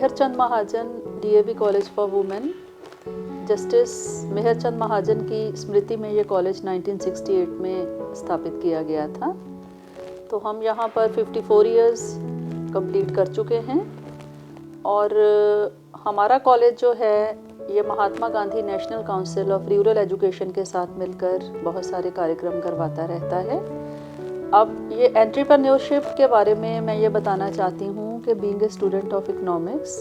Mehr Chand Mahajan DAV college for women, justice Mehrchand Mahajan की स्मृति में ये कॉलेज 1968 में स्थापित किया गया था। तो हम यहाँ पर 54 इयर्स कंप्लीट कर चुके हैं और हमारा कॉलेज जो है ये Mahatma Gandhi national council of rural education के साथ मिलकर बहुत सारे कार्यक्रम करवाता रहता है। अब ये एंटरप्रेन्योरशिप के बारे में मैं ये बताना चाहती हूँ कि being a student of economics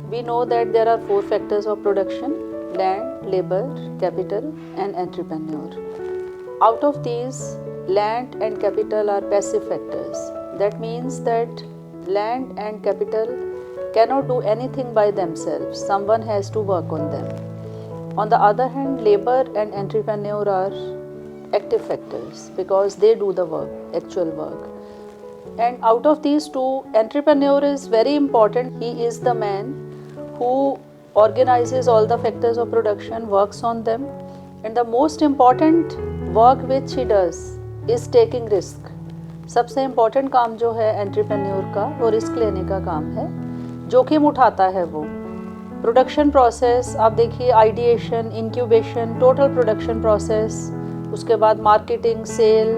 we know that there are 4 factors of production: land, labour, capital and entrepreneur. Out of these, land and capital are passive factors. That means that land and capital cannot do anything by themselves. Someone has to work on them. On the other hand, labor and entrepreneur are active factors because they do the work, actual work. And out of these two, entrepreneur is very important. He is the man who organizes all the factors of production, works on them, and the most important work which he does is taking risk. सबसे important काम जो है entrepreneur का वो risk लेने का काम है, जोखिम उठाता है वो। प्रोडक्शन प्रोसेस आप देखिए, ideation, incubation, total production process, उसके बाद मार्केटिंग, सेल,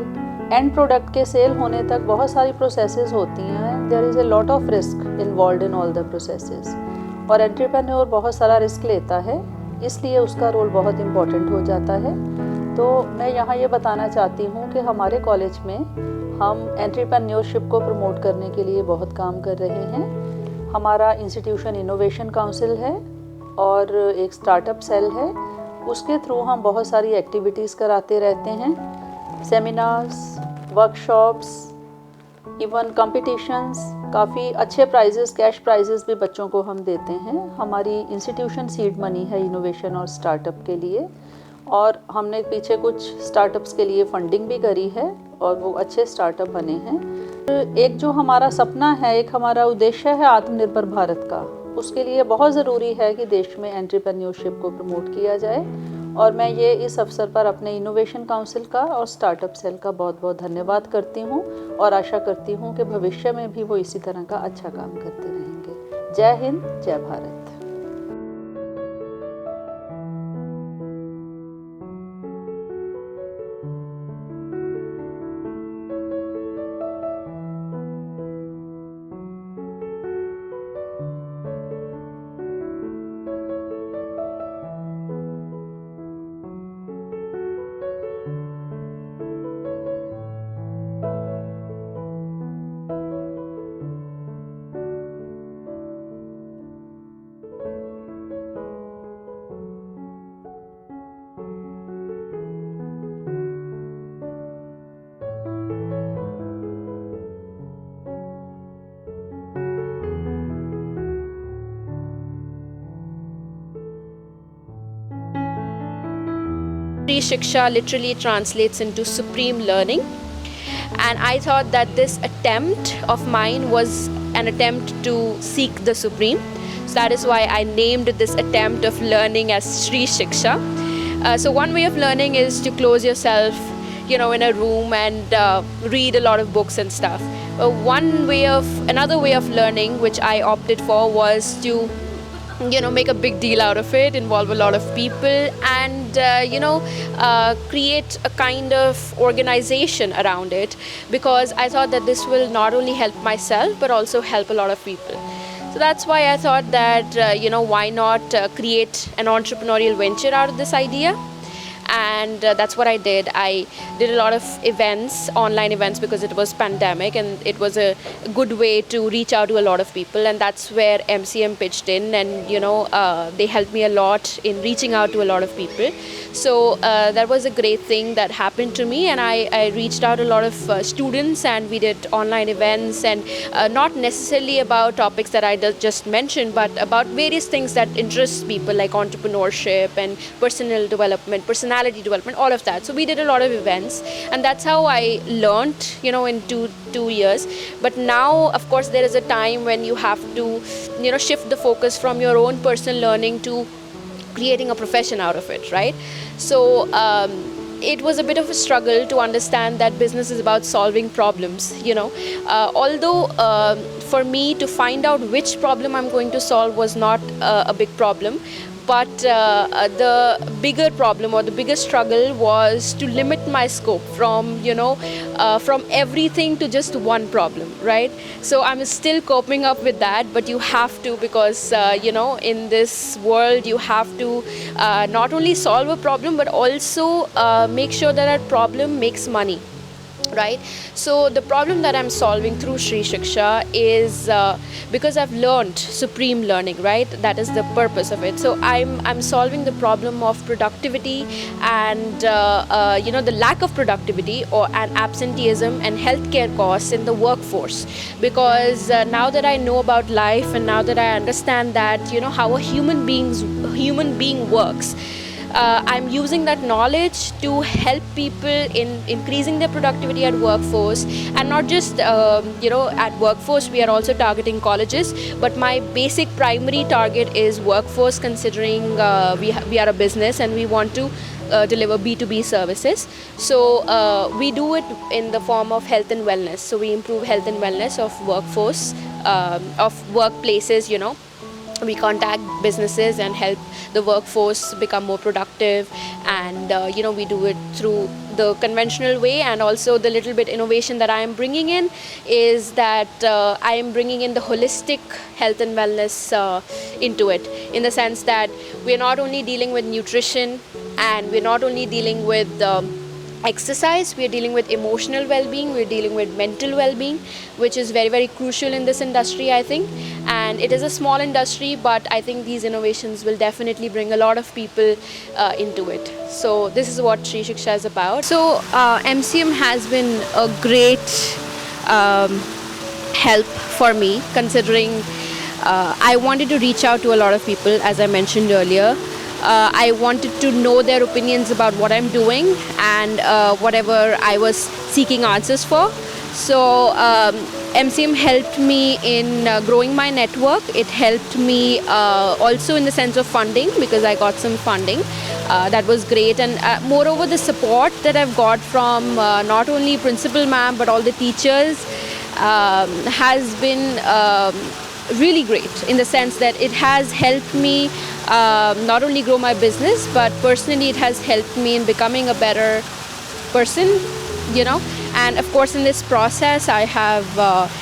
एंड प्रोडक्ट के सेल होने तक बहुत सारी प्रोसेसेस होती हैं। There is a lot of risk involve in all the processes और एंटरप्रेन्योर बहुत सारा रिस्क लेता है, इसलिए उसका रोल बहुत इम्पॉर्टेंट हो जाता है। तो मैं यहाँ ये बताना चाहती हूँ कि हमारे कॉलेज में हम एंटरप्रेन्योरशिप को प्रमोट करने के लिए बहुत काम कर रहे हैं। हमारा इंस्टीट्यूशन इनोवेशन काउंसिल है और एक स्टार्टअप सेल है, उसके थ्रू हम बहुत सारी एक्टिविटीज़ कराते रहते हैं, सेमिनार्स, वर्कशॉप्स, इवन कॉम्पिटिशन्स। काफ़ी अच्छे प्राइजेस, कैश प्राइजेस भी बच्चों को हम देते हैं। हमारी इंस्टीट्यूशन सीड मनी है इनोवेशन और स्टार्टअप के लिए, और हमने पीछे कुछ स्टार्टअप्स के लिए फंडिंग भी करी है और वो अच्छे स्टार्टअप बने हैं। एक जो हमारा सपना है, एक हमारा उद्देश्य है आत्मनिर्भर भारत का, उसके लिए बहुत ज़रूरी है कि देश में एंटरप्रेन्योरशिप को प्रमोट किया जाए। और मैं ये इस अवसर पर अपने इनोवेशन काउंसिल का और स्टार्टअप सेल का बहुत बहुत धन्यवाद करती हूँ और आशा करती हूँ कि भविष्य में भी वो इसी तरह का अच्छा काम करते रहेंगे। जय हिंद, जय Bharat. Free Shiksha literally translates into supreme learning, and I thought that this attempt of mine was an attempt to seek the supreme. So that is why I named this attempt of learning as Sri Shiksha. So one way of learning is to close yourself, in a room and read a lot of books and stuff. Another way of learning which I opted for was to make a big deal out of it, involve a lot of people, and create a kind of organization around it, because I thought that this will not only help myself but also help a lot of people. So that's why I thought that why not create an entrepreneurial venture out of this idea. And that's what I did. I did a lot of events, online events, because it was pandemic and it was a good way to reach out to a lot of people, and that's where MCM pitched in, and they helped me a lot in reaching out to a lot of people. So that was a great thing that happened to me, and I reached out to a lot of students, and we did online events, and not necessarily about topics that I just mentioned, but about various things that interest people, like entrepreneurship and personal development, personality development, all of that. So we did a lot of events, and that's how I learned, in two years. But now, of course, there is a time when you have to, shift the focus from your own personal learning to creating a profession out of it, right? So it was a bit of a struggle to understand that business is about solving problems, although for me to find out which problem I'm going to solve was not a big problem, but the bigger problem or the biggest struggle was to limit my scope from everything to just one problem, right? So I'm still coping up with that, but you have to, because in this world you have to not only solve a problem but also make sure that that problem makes money, right? So the problem that I'm solving through Shri Shiksha is because I've learned supreme learning, right? That is the purpose of it. So I'm solving the problem of productivity and the lack of productivity and absenteeism and healthcare costs in the workforce, because now that I know about life and now that I understand that how a human being works, I'm using that knowledge to help people in increasing their productivity at workforce, and not just at workforce. We are also targeting colleges, but my basic primary target is workforce, considering we are a business and we want to deliver B2B services. So we do it in the form of health and wellness. So we improve health and wellness of workforce, of workplaces. We contact businesses and help the workforce become more productive, and we do it through the conventional way. And also the little bit innovation that I am bringing in is that I am bringing in the holistic health and wellness into it, in the sense that we're not only dealing with nutrition and we're not only dealing with exercise, we are dealing with emotional well-being, we're dealing with mental well-being, which is very, very crucial in this industry, I think. And it is a small industry, but I think these innovations will definitely bring a lot of people into it. So this is what Shri Shiksha is about. So MCM has been a great help for me, considering I wanted to reach out to a lot of people, as I mentioned earlier. I wanted to know their opinions about what I'm doing and whatever I was seeking answers for. So MCM helped me in growing my network. It helped me also in the sense of funding, because I got some funding. That was great. And moreover, the support that I've got from not only principal ma'am but all the teachers has been really great, in the sense that it has helped me not only grow my business, but personally it has helped me in becoming a better person, And of course, in this process, I have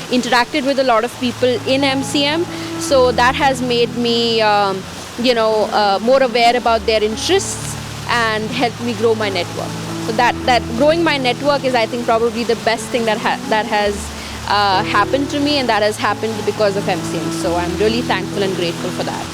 interacted with a lot of people in MCM, so that has made me, more aware about their interests and helped me grow my network. So that growing my network is, I think, probably the best thing that has happened to me, and that has happened because of MCM. So I'm really thankful and grateful for that.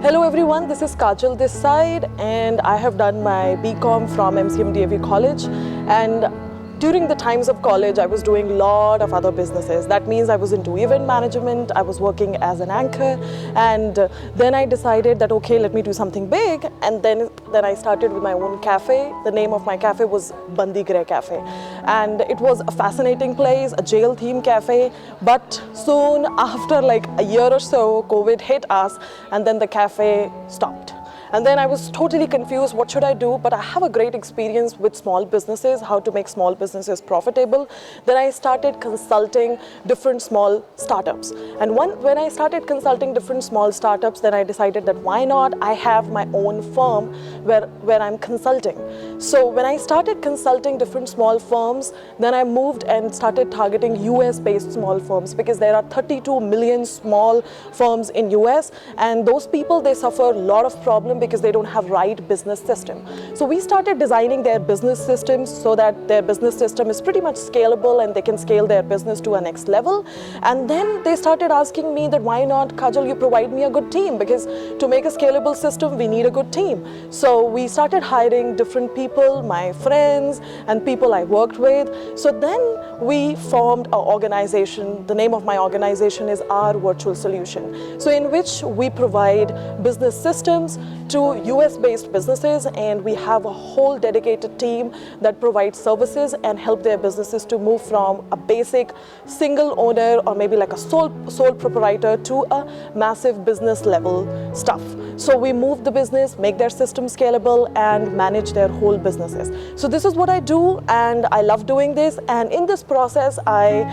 Hello everyone, this is Kajal this side, and I have done my BCom from MCM DAV College. And during the times of college, I was doing a lot of other businesses. That means I was into event management, I was working as an anchor, and then I decided that, okay, let me do something big. And then I started with my own cafe. The name of my cafe was Bandigarh Cafe. And it was a fascinating place, a jail-themed cafe. But soon after like a year or so, COVID hit us, and then the cafe stopped. And then I was totally confused, what should I do? But I have a great experience with small businesses, how to make small businesses profitable. Then I started consulting different small startups. And when I started consulting different small startups, then I decided that why not I have my own firm where I'm consulting. So when I started consulting different small firms, then I moved and started targeting US-based small firms, because there are 32 million small firms in US, and those people, they suffer a lot of problems because they don't have right business system. So we started designing their business systems so that their business system is pretty much scalable and they can scale their business to a next level. And then they started asking me that why not, Kajal, you provide me a good team, because to make a scalable system, we need a good team. So we started hiring different people, my friends and people I worked with. So then we formed an organization. The name of my organization is Our Virtual Solution. So in which we provide business systems to US-based businesses, and we have a whole dedicated team that provides services and help their businesses to move from a basic single owner or maybe like a sole proprietor to a massive business level stuff. So we move the business, make their system scalable, and manage their whole businesses. So this is what I do, and I love doing this. And in this process, I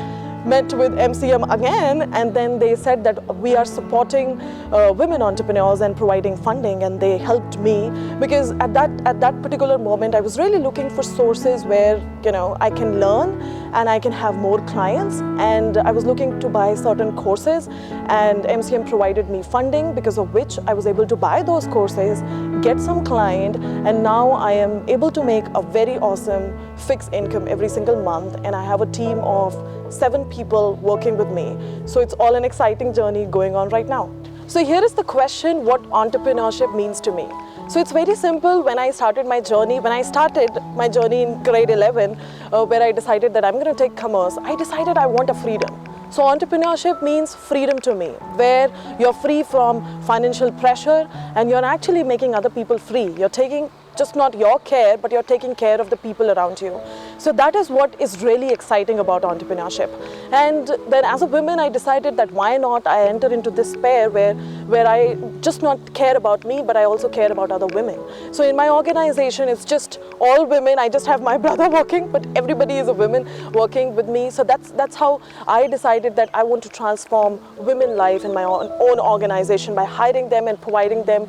met with MCM again, and then they said that we are supporting women entrepreneurs and providing funding, and they helped me because at that particular moment I was really looking for sources where I can learn and I can have more clients, and I was looking to buy certain courses, and MCM provided me funding, because of which I was able to buy those courses, get some client, and now I am able to make a very awesome fixed income every single month, and I have a team of 7 people working with me. So it's all an exciting journey going on right now. So here is the question, what entrepreneurship means to me. So it's very simple. When I started my journey in grade 11, where I decided that I'm going to take commerce, I decided I want a freedom. So entrepreneurship means freedom to me, where you're free from financial pressure and you're actually making other people free. You're taking just not your care, but you're taking care of the people around you. So that is what is really exciting about entrepreneurship. And then as a woman, I decided that why not I enter into this pair where I just not care about me, but I also care about other women. So in my organization, it's just all women. I just have my brother working, but everybody is a woman working with me. So that's how I decided that I want to transform women life in my own organization by hiring them and providing them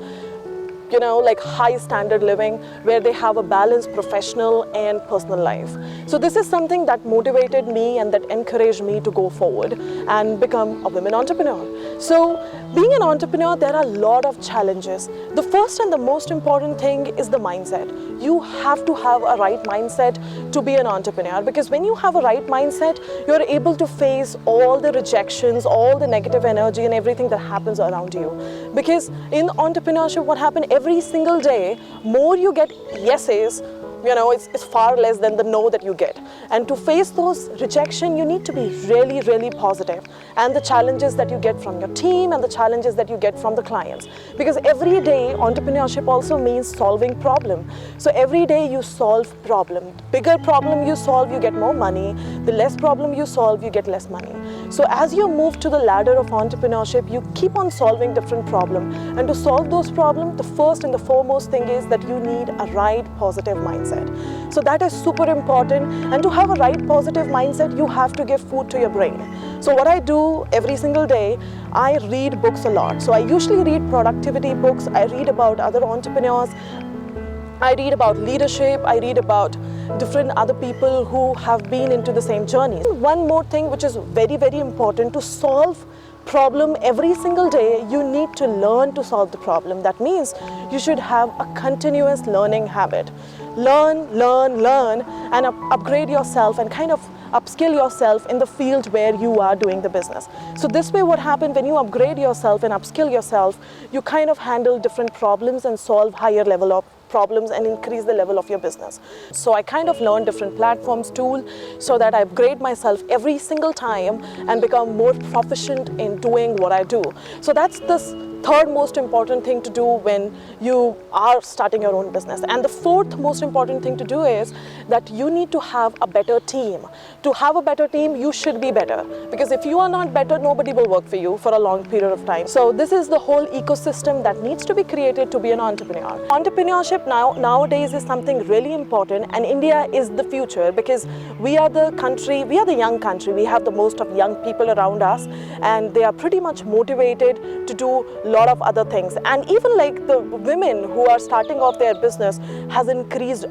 like high standard living, where they have a balanced professional and personal life. So this is something that motivated me and that encouraged me to go forward and become a women entrepreneur. So being an entrepreneur, there are a lot of challenges. The first and the most important thing is the mindset. You have to have a right mindset to be an entrepreneur, because when you have a right mindset, you're able to face all the rejections, all the negative energy and everything that happens around you. Because in entrepreneurship, what happens every single day, more you get yeses, it's far less than the no that you get. And to face those rejection, you need to be really, really positive. And the challenges that you get from your team and the challenges that you get from the clients. Because every day, entrepreneurship also means solving problem. So every day you solve problem. Bigger problem you solve, you get more money. The less problem you solve, you get less money. So as you move to the ladder of entrepreneurship, you keep on solving different problems. And to solve those problems, the first and the foremost thing is that you need a right positive mindset. So that is super important, and to have a right positive mindset, you have to give food to your brain. So what I do every single day, I read books a lot. So I usually read productivity books, I read about other entrepreneurs, I read about leadership, I read about different other people who have been into the same journey. One more thing which is very, very important, to solve problem every single day, you need to learn to solve the problem. That means you should have a continuous learning habit. Learn, and upgrade yourself and kind of upskill yourself in the field where you are doing the business. So this way, what happens when you upgrade yourself and upskill yourself, you kind of handle different problems and solve higher level of problems and increase the level of your business. So I kind of learn different platforms, tools, so that I upgrade myself every single time and become more proficient in doing what I do. So that's the third most important thing to do when you are starting your own business. And the fourth most important thing to do is that you need to have a better team. To have a better team, you should be better. Because if you are not better, nobody will work for you for a long period of time. So this is the whole ecosystem that needs to be created to be an entrepreneur. Entrepreneurship nowadays is something really important, and India is the future, because we are the young country. We have the most of young people around us, and they are pretty much motivated to do lot of other things, and even like the women who are starting off their business has increased.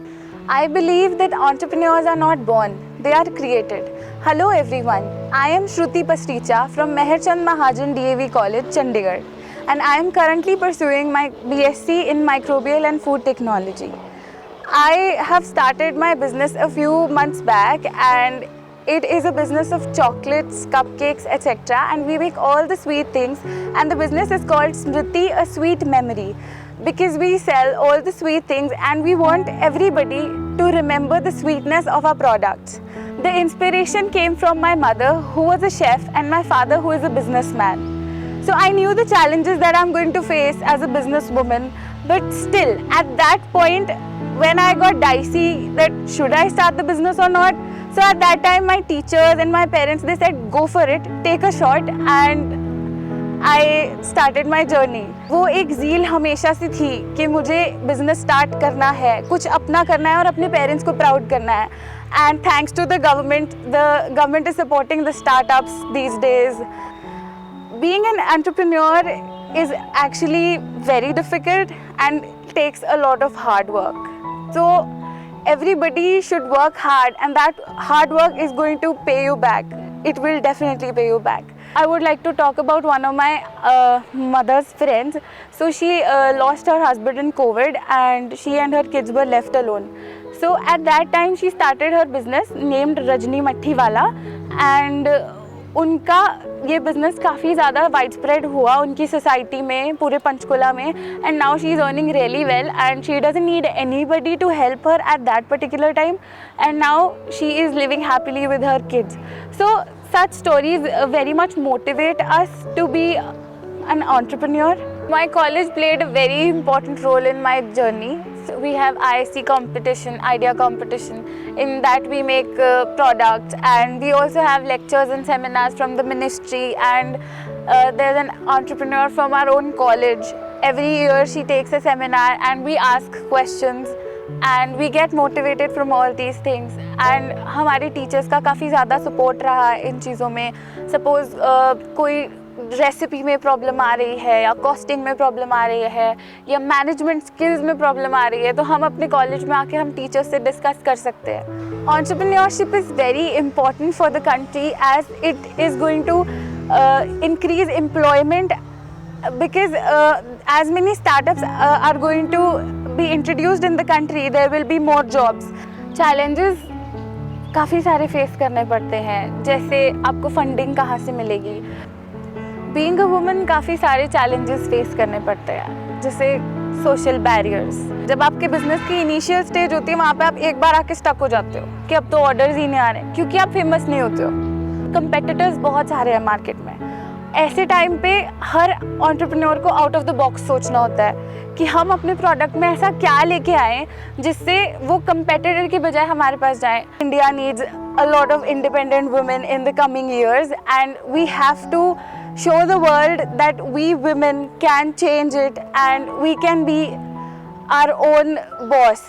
I believe that entrepreneurs are not born, they are created. Hello everyone, I am Shruti Pastricha from Meherchand Mahajan DAV College, Chandigarh, and I am currently pursuing my BSc in Microbial and Food Technology. I have started my business a few months back, and it is a business of chocolates, cupcakes, etc. And we make all the sweet things, and the business is called Smriti, a sweet memory, because we sell all the sweet things and we want everybody to remember the sweetness of our products. The inspiration came from my mother, who was a chef, and my father, who is a businessman. So I knew the challenges that I'm going to face as a businesswoman But still, at that point, when I got dicey that should I start the business or not, so at that time my teachers and my parents, they said go for it, take a shot, and I started my journey. वो एक zeal हमेशा से थी कि मुझे business start करना है, कुछ अपना करना है और अपने parents को proud करना है. And thanks to the government is supporting the startups these days. Being an entrepreneur is actually very difficult and takes a lot of hard work. So everybody should work hard, and that hard work is going to pay you back. It will definitely pay you back. I would like to talk about one of my mother's friends. So she lost her husband in COVID, and she and her kids were left alone. So at that time she started her business named Rajni Mathiwala, and उनका ये business काफ़ी ज़्यादा wide spread हुआ उनकी society में, पूरे पंचकुला में, and now she is earning really well and she doesn't need anybody to help her at that particular time, and now she is living happily with her kids. So such stories very much motivate us to be an entrepreneur. My college played a very important role in my journey. So we have ISC competition, idea competition. In that we make products, and we also have lectures and seminars from the ministry, and there's an entrepreneur from our own college. Every year she takes a seminar and we ask questions. And we get motivated from all these things. And हमारे teachers का काफ़ी ज़्यादा support रहा है इन चीज़ों में. Suppose कोई recipe में प्रॉब्लम आ रही है, या कॉस्टिंग में प्रॉब्लम आ रही है, या मैनेजमेंट स्किल्स में प्रॉब्लम आ रही है, तो हम अपने कॉलेज में आके हम टीचर्स से डिस्कस कर सकते हैं. Entrepreneurship is very important for the country as it is going to increase employment, because as many startups are going to be introduced in the country, there will be more jobs. Challenges काफ़ी सारे face करने पड़ते हैं, जैसे आपको funding कहाँ से मिलेगी. बीइंग अ वुमन काफ़ी सारे चैलेंजेस फेस करने पड़ते हैं, जैसे सोशल बैरियर्स. जब आपके बिजनेस की इनिशियल स्टेज होती है, वहाँ पे आप एक बार आके स्टक हो जाते हो कि अब तो ऑर्डर्स ही नहीं आ रहे, क्योंकि आप फेमस नहीं होते हो. कंपेटिटर्स बहुत सारे हैं मार्केट में. ऐसे टाइम पे हर एंटरप्रेन्योर को आउट ऑफ द बॉक्स सोचना होता है कि हम अपने प्रोडक्ट में ऐसा क्या लेके आएँ जिससे वो कंपेटिटर की बजाय हमारे पास जाए. India needs a lot of independent women in the coming years, and we have to show the world that we women can change it and we can be our own boss.